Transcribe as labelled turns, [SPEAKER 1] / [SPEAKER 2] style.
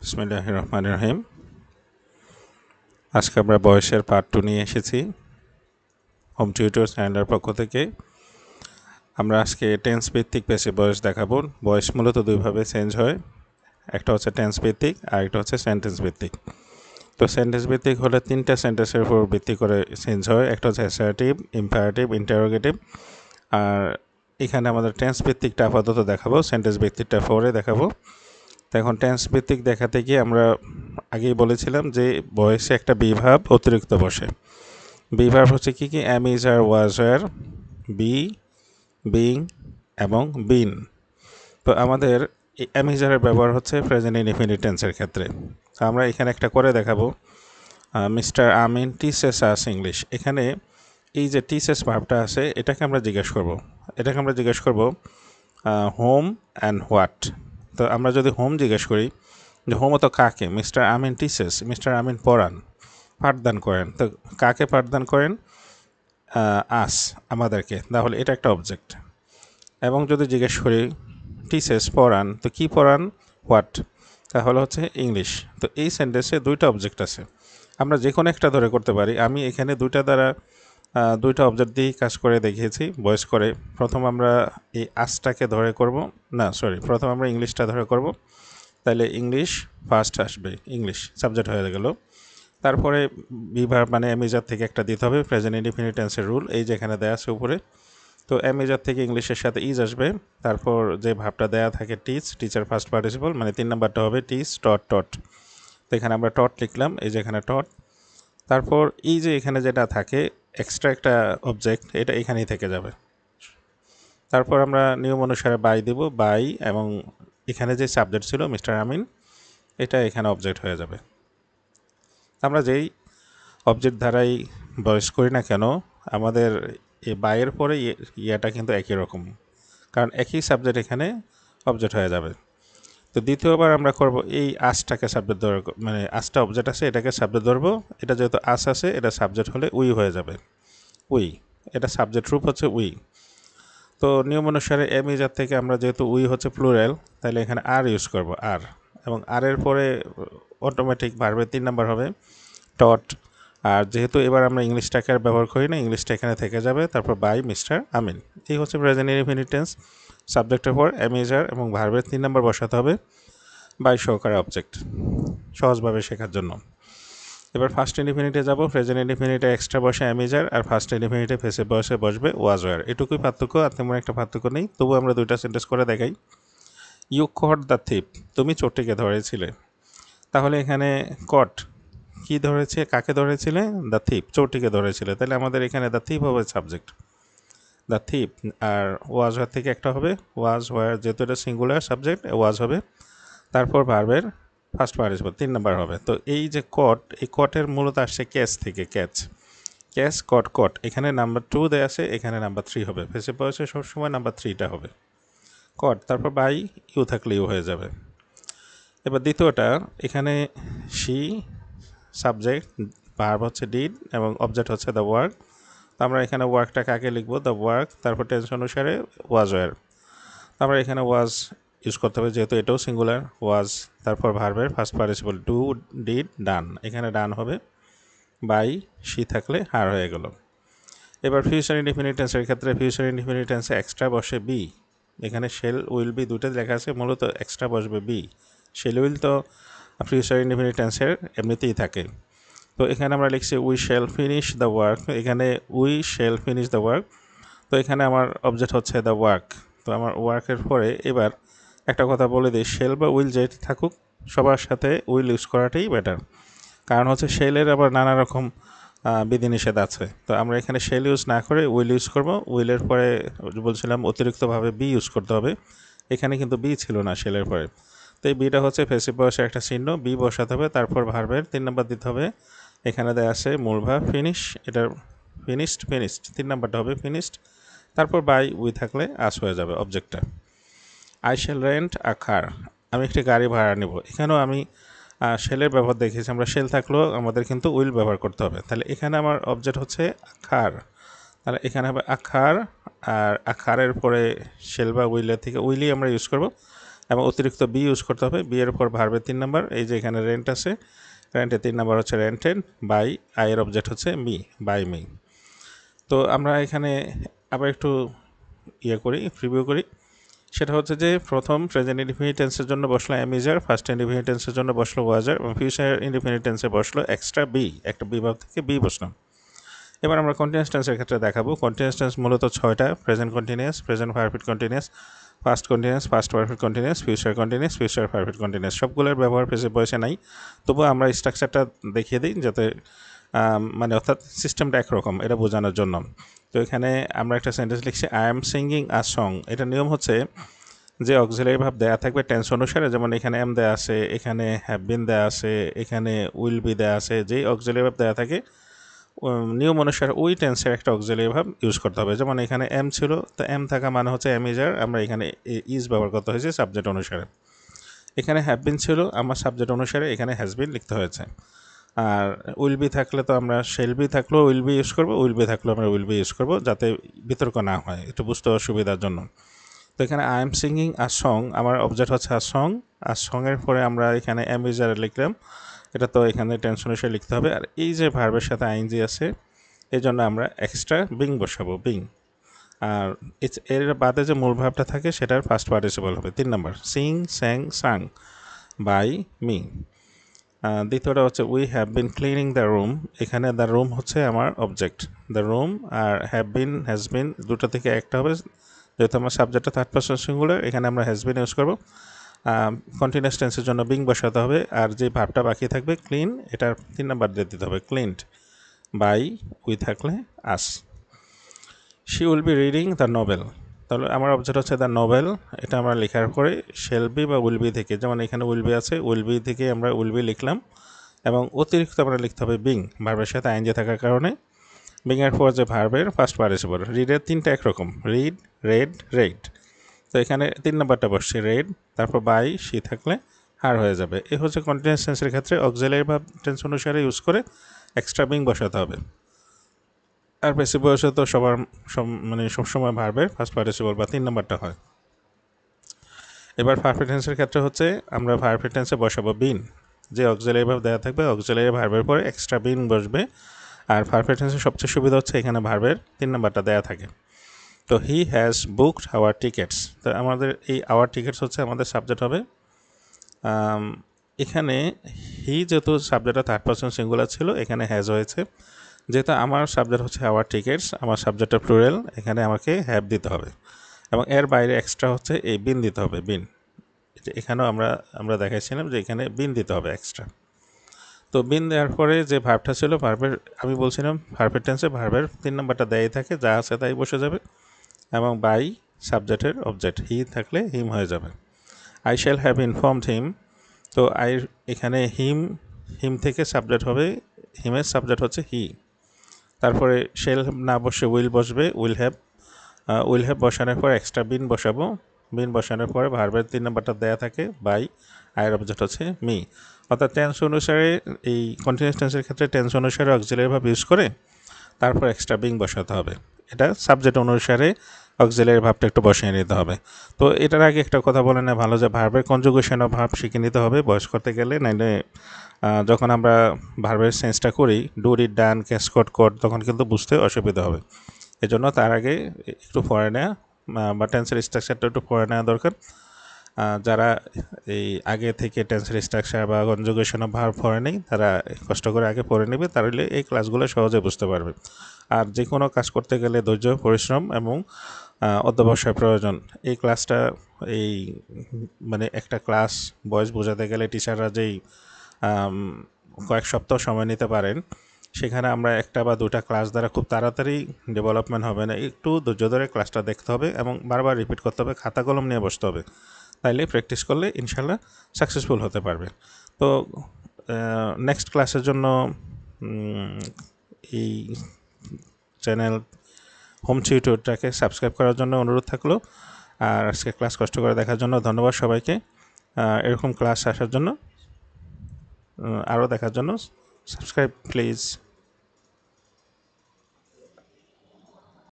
[SPEAKER 1] বিসমিল্লাহির রহমানির রহিম। আজকে আমরা বয়সের পার্ট 2 নিয়ে এসেছি হোম টিউটর চ্যানেলের পক্ষ থেকে। আমরা আজকে টেন্স ভিত্তিক পেশি বয়স দেখাবো। বয়স মূলত দুইভাবে চেঞ্জ হয়, একটা হচ্ছে টেন্স ভিত্তিক আর একটা হচ্ছে সেন্টেন্স ভিত্তিক। তো সেন্টেন্স ভিত্তিক হলে তিনটা সেন্টেন্সের উপর ভিত্তি করে চেঞ্জ হয়, একটা হচ্ছে অ্যাসার্টিভ, ইম্পারেটিভ, ইন্টারোগেটিভ। আর এখানে আমাদের টেন্স ভিত্তিকটা আপাতত দেখাবো, সেন্টেন্স ভিত্তিকটা পরে দেখাবো। তো এখন টেন্স ভিত্তিক দেখাতে গিয়ে আমরা আগেই বলেছিলাম যে বয়সে একটা বিভাব অতিরিক্ত বসে। বিভাব হচ্ছে কি কি? Am, is, are, was, were, be, being এবং বিন। তো আমাদের এই অ্যাম, ইজ, আরের ব্যবহার হচ্ছে প্রেজেন্ট ইনডিফিনিট টেন্সের ক্ষেত্রে। তো আমরা এখানে একটা করে দেখাবো। মিস্টার আমিন টিচেস আস ইংলিশ। এখানে এই যে টিচেস ভাবটা আছে এটাকে আমরা জিজ্ঞেস করব হোম অ্যান্ড হোয়াট। তো আমরা যদি হোম জিজ্ঞেস করি যে হোম তো কাকে? মিস্টার আমিন টিচেস, মিস্টার আমিন পড়ান, পাঠদান করেন। তো কাকে পাঠদান করেন? আস, আমাদেরকে। তাহলে এটা একটা অবজেক্ট। এবং যদি জিজ্ঞেস করি টিচেস পড়ান, তো কি পড়ান? হোয়াট, তাহলে হচ্ছে ইংলিশ। তো এই সেন্টেন্সে দুইটা অবজেক্ট আছে, আমরা যে কোনো একটা ধরে করতে পারি। আমি এখানে দুইটা অবজেক্ট দিয়েই কাজ করে দেখিয়েছি ভয়েস করে। প্রথম আমরা এই আসটাকে ধরে করব, প্রথম আমরা ইংলিশটা ধরে করব। তাহলে ইংলিশ ফার্স্ট আসবে, ইংলিশ সাবজেক্ট হয়ে গেল। তারপরে বিভার মানে অ্যামিজার থেকে একটা দিতে হবে, প্রেজেন্ট ইনডিফিনিট টেন্সের রুল এই যেখানে দেয়া আছে উপরে। তো অ্যামিজার থেকে ইংলিশের সাথে ইজ আসবে। তারপর যে ভাবটা দেয়া থাকে টিচ, টিচার ফার্স্ট পার্টিসিপল, মানে 3 নাম্বারটা হবে টিচ টট টট। তো এখানে আমরা টট লিখলাম, এই যে এখানে টট। তারপর এই যে এখানে যেটা থাকে এক্সট্রা একটা অবজেক্ট, এটা এখানেই থেকে যাবে। তারপর আমরা নিয়ম অনুসারে বাই দেব, বাই, এবং এখানে যে সাবজেক্ট ছিল মিস্টার আমিন, এটা এখানে অবজেক্ট হয়ে যাবে। আমরা যেই অবজেক্ট দ্বারাই ভয়েস করি না কেন, আমাদের এই বাইয়ের পরে ইয়েটা কিন্তু একই রকম, কারণ একই সাবজেক্ট এখানে অবজেক্ট হয়ে যাবে। তো দ্বিতীয়বার আমরা করব এই আসটাকে সাবজেক্ট ধরে, মানে আসটা অবজেক্ট আছে এটাকে সাবজেক্ট ধরবো। এটা যেহেতু আস আছে, এটা সাবজেক্ট হলে উই হয়ে যাবে, উই। এটা সাবজেক্ট রূপ হচ্ছে উই। তো নিয়ম অনুসারে এমিজার থেকে আমরা যেহেতু উই হচ্ছে প্লুরাল, তাহলে এখানে আর ইউজ করব, আর। এবং আর এর পরে অটোমেটিক ভার্বের 3 নাম্বার হবে টট। আর যেহেতু এবার আমরা ইংলিশটাকে আর ব্যবহার করি না, ইংলিশটা এখানে থেকে যাবে। তারপর বাই মিস্টার আমিন। এই হচ্ছে প্রেজেন্ট ইনডিফিনিট টেন্স। সাবজেক্টের পর অ্যামিজার এবং ভার্বের 3 নাম্বার বসাতে হবে বাই সহকারে অবজেক্ট, সহজভাবে শেখার জন্য। এবার ফার্স্ট ইনডিফিনিটে যাব। প্রেজেন্ট ইনডিফিনিটে এক্সট্রা বসে অ্যামিজার, আর ফার্স্ট ইনডিফিনিটে ফেসে বসে বসবে ওয়াজ ওয়্যার। এটুকুই পার্থক্য, আর তেমন একটা পার্থক্য নেই। তবু আমরা দুইটা সেন্টেন্স করে দেখাই। ইউ কট দ্য থিপ, তুমি চোরটিকে ধরেছিলে। তাহলে এখানে কট কি ধরেছে, কাকে ধরেছিলে? The thief, চোরটিকে ধরেছিলে। তাহলে আমাদের এখানে দ্য থিপ হবে সাবজেক্ট, দ্য থিপ। আর ওয়াজ ওয়্যার থেকে একটা হবে ওয়াজ ওয়্যার, যেহেতু এটা সিঙ্গুলার সাবজেক্ট ওয়াজ হবে। তারপর ভার্বের ফার্স্ট পার্টিসিপল 3 নাম্বার হবে। তো এই যে কট, এই কটের মূলত আসছে ক্যাচ থেকে, ক্যাচ, ক্যাচ, কট, কট। এখানে নাম্বার 2 দেয়া আছে, এখানে নাম্বার 3 হবে। ফেসে বয়সে সবসময় নাম্বার 3টা হবে কট। তারপর বাই ইউ থাকলে ইউ হয়ে যাবে। এবার দ্বিতীয়টা, এখানে শি সাবজেক্ট, ভার্ব হচ্ছে ডিড এবং অবজেক্ট হচ্ছে দ্য ওয়ার্ক। তো আমরা এখানে ওয়ার্কটা কাকে লিখবো? The work. তারপর টেন্স অনুসারে ওয়াজ ওয়্যার। আমরা এখানে ওয়াজ ইউজ করতে হবে, যেহেতু এটাও সিঙ্গুলার ওয়াজ। তারপর ভার্বের ফার্স্ট পার্টিসিপল ডু, ডিড, ডান। এখানে ডান হবে, বাই শি থাকলে হার হয়ে গেল। এবার ফিউচার ইনডিফিনিট টেন্সের ক্ষেত্রে ফিউচার ইনডিফিনিট টেন্সে এক্সট্রা বসে বি। এখানে শেল উইল বি দুটো লেখা আছে, মূলত এক্সট্রা বসবে বি। শেল উইল তো ফিউচার ইনডিফিনিট টেন্সের এমনিতেই থাকে। তো এখানে আমরা লিখছি we shall finish the work. এখানে we shall finish the work. তো এখানে আমার অবজেক্ট হচ্ছে দ্য ওয়ার্ক। তো আমার ওয়ার্কের পরে এবার একটা কথা বলে দিই, শেল বা উইল যেটি থাকুক সবার সাথে উইল ইউজ করাটাই বেটার। কারণ হচ্ছে শেলের আবার নানা রকম বিধিনিষেধ আছে। তো আমরা এখানে শেল ইউজ না করে উইল ইউজ করব। উইলের পরে বলছিলাম অতিরিক্তভাবে বি ইউজ করতে হবে, এখানে কিন্তু বি ছিল না শেলের পরে। তো এই বিটা হচ্ছে ফেসিভ বয়সে একটা চিহ্ন, বি বসাতে হবে। তারপর ভার্বের 3 নাম্বার দিতে হবে। এখানে দেওয়া আছে মূল ভার্ব ফিনিশ, এটার ফিনিশড, ফিনিশড 3 নাম্বারটা হবে ফিনিশড। তারপর বাই উই থাকলে আস হয়ে যাবে অবজেক্টটা। আই শেল রেন্ট আ কার, আমি একটি গাড়ি ভাড়া নেব। এখানেও আমি শেলের ব্যবহার দেখেছি, আমরা শেল থাকলেও আমাদের কিন্তু উইল ব্যবহার করতে হবে। তাহলে এখানে আমার অবজেক্ট হচ্ছে আখার, তাহলে এখানে হবে আখার। আর আখারের পরে শেল বা উইলের থেকে উইলই আমরা ইউজ করব। এবং অতিরিক্ত বি ইউজ করতে হবে। বি এর উপর ভার্বের 3 নাম্বার, এই যে এখানে রেন্ট আছে, রেন্টের 3 নাম্বার হচ্ছে রেন্টেড বাই, আয়ের অবজেক্ট হচ্ছে মি, বাই মি। তো আমরা এখানে আবার একটু প্রিভিউ করি। সেটা হচ্ছে যে প্রথম প্রেজেন্ট ইনডিফিনিট টেন্সের জন্য বসলো এম ইজার, ফার্স্ট ইনডিফিনিট টেন্সের জন্য বসলো ওয়াজার, এবং ফিউচার ইনডিফিনিট টেন্সে বসলো এক্সট্রা বি, একটা বিভাগ থেকে বি বসলাম। এবার আমরা কন্টিনিউয়াস টেন্সের ক্ষেত্রে দেখাবো। কন্টিনিউয়াস টেন্স মূলত 6টা: present continuous, present perfect continuous, past continuous, past perfect continuous, future continuous, future perfect continuous. সবগুলোর ব্যবহার পেজে বয়সে নাই, তবুও আমরা স্ট্রাকচারটা দেখিয়ে দিই যাতে মানে অর্থাৎ সিস্টেমটা একরকম, এটা বোঝানোর জন্য। তো এখানে আমরা একটা সেন্টেন্স লিখছি, I am singing a song. এটা নিয়ম হচ্ছে যে অক্সিলারি ভাব দেয়া থাকবে টেন্স অনুসারে, যেমন এখানে এম দেয়া আছে, এখানে হ্যাভ বিন দেয়া আছে, এখানে উইল বি দেয়া আছে। যেই অক্সিলারি ভাব দেয়া থাকে নিয়ম অনুসারে ওই টেন্সের একটা অক্সিলারি ভাব ইউজ করতে হবে। যেমন এখানে এম ছিল, তো এম থাকা মানে হচ্ছে এম ইজার, আমরা এখানে ইজ ব্যবহার করতে হয়েছে সাবজেক্ট অনুসারে। এখানে হ্যাভ বিন ছিল, আমার সাবজেক্ট অনুসারে এখানে হ্যাজ বিন লিখতে হয়েছে। আর উইল বি থাকলে তো আমরা শেল বি থাকলেও উইল বি ইউজ করবো, উইল বি থাকলেও আমরা উইল বি ইউজ করবো, যাতে বিতর্ক না হয়, একটু বুঝতে অসুবিধার জন্য। তো এখানে I am singing a song, আমার অবজেক্ট হচ্ছে আ সং। আর সঙের পরে আমরা এখানে এম ইজার লিখলাম, এটা তো এখানে টেন্স অনুসারে লিখতে হবে। আর এই যে ভার্বের সাথে আইএনজি আছে, এই জন্য আমরা এক্সট্রা বিং বসাবো, বিং। আর এর বাদে যে মূল ভাবটা থাকে সেটার ফার্স্ট পার্টিসিপল হবে 3 number, sing, sang, sung, by me. দ্বিতীয়টা হচ্ছে we have been cleaning the room, এখানে দ্য রুম হচ্ছে আমার অবজেক্ট, দ্য রুম। আর হ্যাভ বিন, হ্যাজ বিন, দুটো থেকে একটা হবে, যেহেতু আমার সাবজেক্টটা থার্ড পারসন সিঙ্গুলার, এখানে আমরা হ্যাজ বিন ইউজ করবো। কন্টিনিউয়াস টেন্সের জন্য বিং বসাতে হবে। আর যে ভাবটা বাকি থাকবে ক্লিন, এটার 3 নাম্বার দিয়ে দিতে হবে, ক্লিনড বাই উই থাকলে us. She will be reading the novel, তাহলে আমার অবজেক্ট হচ্ছে দ্য নোবেল, এটা আমরা লেখার পরে শেল বি বা উইল বি থেকে, যেমন এখানে উইল বি আছে, উইল বি থেকে আমরা উইল বি লিখলাম, এবং অতিরিক্ত আমরা লিখতে হবে বিং, ভার্বের সাথে আইএনজি থাকার কারণে। বিং এর পর যে ভার্বের ফার্স্ট পার্টিসিপল, রিডের 3টা একরকম, রিড, রেড, রেড। তো এখানে 3 নাম্বারটা বসছে রেড, তারপর বাই, শি থাকলে হার হয়ে যাবে। এই হচ্ছে কন্টিনিউয়াস টেন্সের ক্ষেত্রে অক্সিলারি ভার্ব টেন্স অনুসারে ইউজ করে এক্সট্রা বিং বসাতে হবে। আর বেশি বয়সে তো মানে সবসময় ভার্বের ফার্স্ট পার্টিসিপল বা 3 নাম্বারটা হয়। এবার পারফেক্ট টেন্সের ক্ষেত্রে হচ্ছে আমরা পারফেক্ট টেন্সে বসাবো বিন, যে অক্সিলারি ভার্ব দেওয়া থাকবে অক্সিলারি ভার্বের পরে এক্সট্রা বিন বসবে। আর পারফেক্ট টেন্সের সবচেয়ে সুবিধা হচ্ছে এখানে ভার্বের 3 নাম্বারটা দেওয়া থাকে। তো he has booked our tickets, তো আমাদের এই আওয়ার টিকেটস হচ্ছে আমাদের সাবজেক্ট হবে। এখানে হি যেহেতু সাবজেক্টটা থার্ড পারসন সিঙ্গুলার ছিল, এখানে হ্যাজ হয়েছে। যেহেতু আমার সাবজেক্ট হচ্ছে আওয়ার টিকেটস, আমার সাবজেক্টটা প্লুরাল, এখানে আমাকে হ্যাভ দিতে হবে, এবং এর বাইরে এক্সট্রা হচ্ছে এই বিন দিতে হবে, বিন। এখানেও আমরা দেখাইছিলাম যে এখানে বিন দিতে হবে এক্সট্রা। তো বিন দেওয়ার পরে যে ভার্বটা ছিল, ভার্বের আমি বলছিলাম ভার্বের টেন্সে ভার্বের 3 নাম্বারটা দেয়াই থাকে, যা আছে তাই বসে যাবে, এবং বাই সাবজেক্টের অবজেক্ট, হি থাকলে হিম হয়ে যাবে। আই শ্যাল হ্যাভ ইনফর্মড হিম, তো এখানে হিম থেকে সাবজেক্ট হবে, হিমের সাবজেক্ট হচ্ছে হি। তারপরে শেল না বসে উইল বসবে, উইল হ্যাভ বসানোর পর এক্সট্রা বিন বসাবো, বিন বসানোর পরে ভার্বের 3 নাম্বারটা দেয়া থাকে, বাই, আয়ের অবজেক্ট হচ্ছে মি। অর্থাৎ টেন্স অনুসারে এই কন্টিনিউয়াস টেন্সের ক্ষেত্রে টেন্স অনুসারে অক্সিলারি ভার্ব ইউজ করে তারপর এক্সট্রা বিং বসাতে হবে। এটা সাবজেক্ট অনুসারে অক্সিলারি ভার্বটা একটু বসিয়ে নিতে হবে। তো এটার আগে একটা কথা বলে নেওয়া ভালো যে ভার্বের কনজুগেশন অফ ভার্ব শিখে নিতে হবে বয়স করতে গেলে, নাইলে যখন আমরা ভার্বের সেন্সটা করি ডু, ডিড, ডান, ক্যাসকট, কট, তখন কিন্তু বুঝতে অসুবিধা হবে। এজন্য তার আগে একটু পড়ে নেওয়া বা টেন্সের স্ট্রাকচারটা একটু পড়ে নেওয়া দরকার। যারা এই আগে থেকে টেন্সের স্ট্রাকচার বা কনজুগেশন অফ ভার্ব পড়ে নেই, তারা কষ্ট করে আগে পড়ে নেবে, তাহলে এই ক্লাসগুলো সহজে বুঝতে পারবে। আর যে কোনো কাজ করতে গেলে ধৈর্য, পরিশ্রম এবং অধ্যবসায় প্রয়োজন। এই ক্লাসটা এই মানে একটা ক্লাস বয়স বোঝাতে গেলে টিচাররা যেই কয়েক সপ্তাহ সময় নিতে পারেন, সেখানে আমরা একটা বা দুটা ক্লাস দ্বারা খুব তাড়াতাড়ি ডেভেলপমেন্ট হবে না, একটু ধৈর্য ধরে ক্লাসটা দেখতে হবে এবং বারবার রিপিট করতে হবে, খাতা কলম নিয়ে বসতে হবে, তাইলে প্র্যাকটিস করলে ইনশাল্লাহ সাকসেসফুল হতে পারবে। তো নেক্সট ক্লাসের জন্য এই চ্যানেল হোম টিউটরটাকে সাবস্ক্রাইব করার জন্য অনুরোধ থাকলো। আর আজকে ক্লাস কষ্ট করে দেখার জন্য ধন্যবাদ সবাইকে। এরকম ক্লাস আসার জন্য, আরও দেখার জন্য সাবস্ক্রাইব প্লিজ।